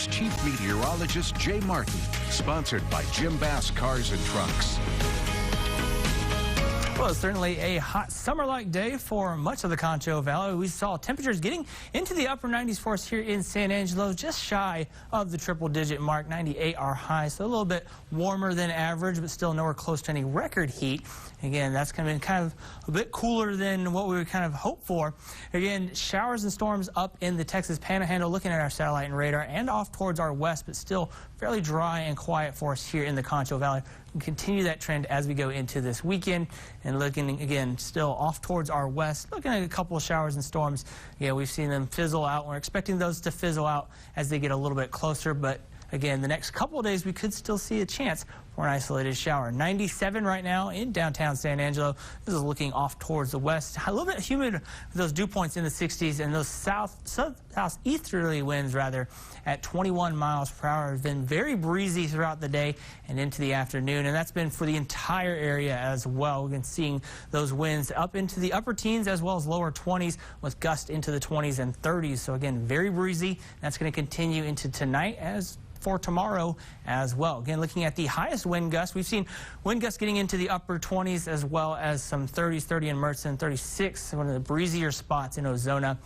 Here's Chief Meteorologist Jay Martin, sponsored by Jim Bass Cars and Trucks. Well, it's certainly a hot summer-like day for much of the Concho Valley. We saw temperatures getting into the upper 90s for us here in San Angelo, just shy of the triple-digit mark. 98 our high, so a little bit warmer than average, but still nowhere close to any record heat. Again, that's kind of a bit cooler than what we would kind of hope for. Again, showers and storms up in the Texas Panhandle, looking at our satellite and radar, and off towards our west, but still fairly dry and quiet for us here in the Concho Valley. We'll continue that trend as we go into this weekend, and looking again still off towards our west, looking at a couple of showers and storms. Yeah, we've seen them fizzle out. We're expecting those to fizzle out as they get a little bit closer, but again, the next couple of days we could still see a chance for an isolated shower. 97 right now in downtown San Angelo. This is looking off towards the west. A little bit humid with those dew points in the 60s, and those southeasterly winds rather at 21 miles per hour. Have been very breezy throughout the day and into the afternoon, and that's been for the entire area as well. We've been seeing those winds up into the upper teens as well as lower 20s with gusts into the 20s and 30s. So again, very breezy. That's going to continue into tonight as for tomorrow as well. Again, looking at the highest wind gusts, we've seen wind gusts getting into the upper 20s as well as some 30s, 30 in Mertzen, 36, one of the breezier spots in Ozona.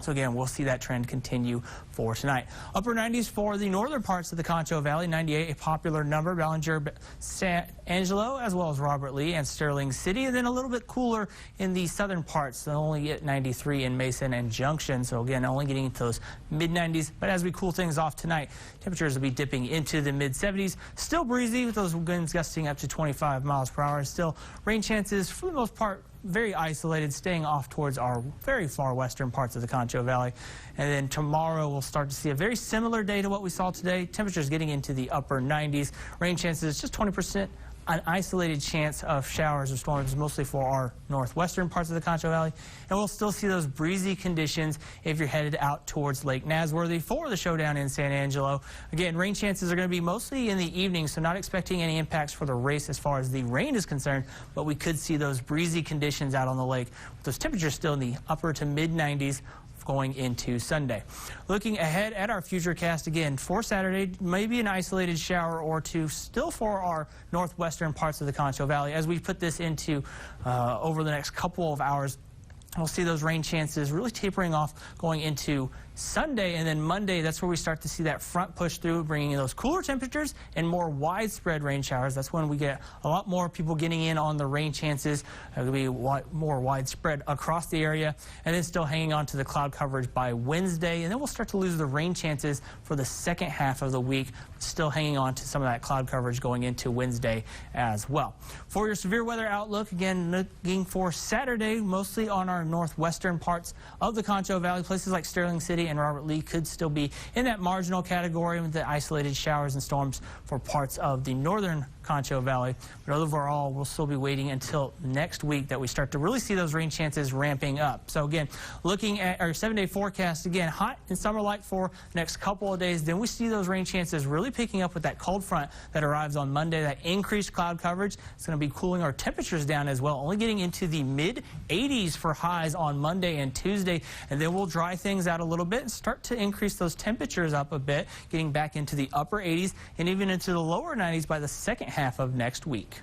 So again, we'll see that trend continue for tonight. Upper 90s for the northern parts of the Concho Valley. 98, a popular number. Ballinger, San Angelo, as well as Robert Lee and Sterling City. And then a little bit cooler in the southern parts. So only at 93 in Mason and Junction. So again, only getting into those mid-90s. But as we cool things off tonight, temperatures will be dipping into the mid-70s. Still breezy with those winds gusting up to 25 miles per hour. Still rain chances for the most part very isolated, staying off towards our very far western parts of the Concho Valley. And then tomorrow we'll start to see a very similar day to what we saw today. Temperatures getting into the upper 90s. Rain chances just 20%. An isolated chance of showers or storms, mostly for our northwestern parts of the Concho Valley. And we'll still see those breezy conditions if you're headed out towards Lake Nasworthy for the showdown in San Angelo. Again, rain chances are going to be mostly in the evening, so not expecting any impacts for the race as far as the rain is concerned, but we could see those breezy conditions out on the lake with those temperatures still in the upper to mid 90s. Going into Sunday. Looking ahead at our futurecast again for Saturday, maybe an isolated shower or two still for our northwestern parts of the Concho Valley. As we put this into over the next couple of hours, we'll see those rain chances really tapering off going into Sunday, and then Monday, that's where we start to see that front push through, bringing in those cooler temperatures and more widespread rain showers. That's when we get a lot more people getting in on the rain chances. It'll be more widespread across the area, and then still hanging on to the cloud coverage by Wednesday, and then we'll start to lose the rain chances for the second half of the week, still hanging on to some of that cloud coverage going into Wednesday as well. For your severe weather outlook, again, looking for Saturday, mostly on our northwestern parts of the Concho Valley. Places like Sterling City and Robert Lee could still be in that marginal category with the isolated showers and storms for parts of the northern Concho Valley. But overall, we'll still be waiting until next week that we start to really see those rain chances ramping up. So again, looking at our 7-day forecast, again, hot and summer-like for the next couple of days. Then we see those rain chances really picking up with that cold front that arrives on Monday, that increased cloud coverage. It's going to be cooling our temperatures down as well, only getting into the mid-80s for highs on Monday and Tuesday. And then we'll dry things out a little bit and start to increase those temperatures up a bit, getting back into the upper 80s and even into the lower 90s by the second half of next week.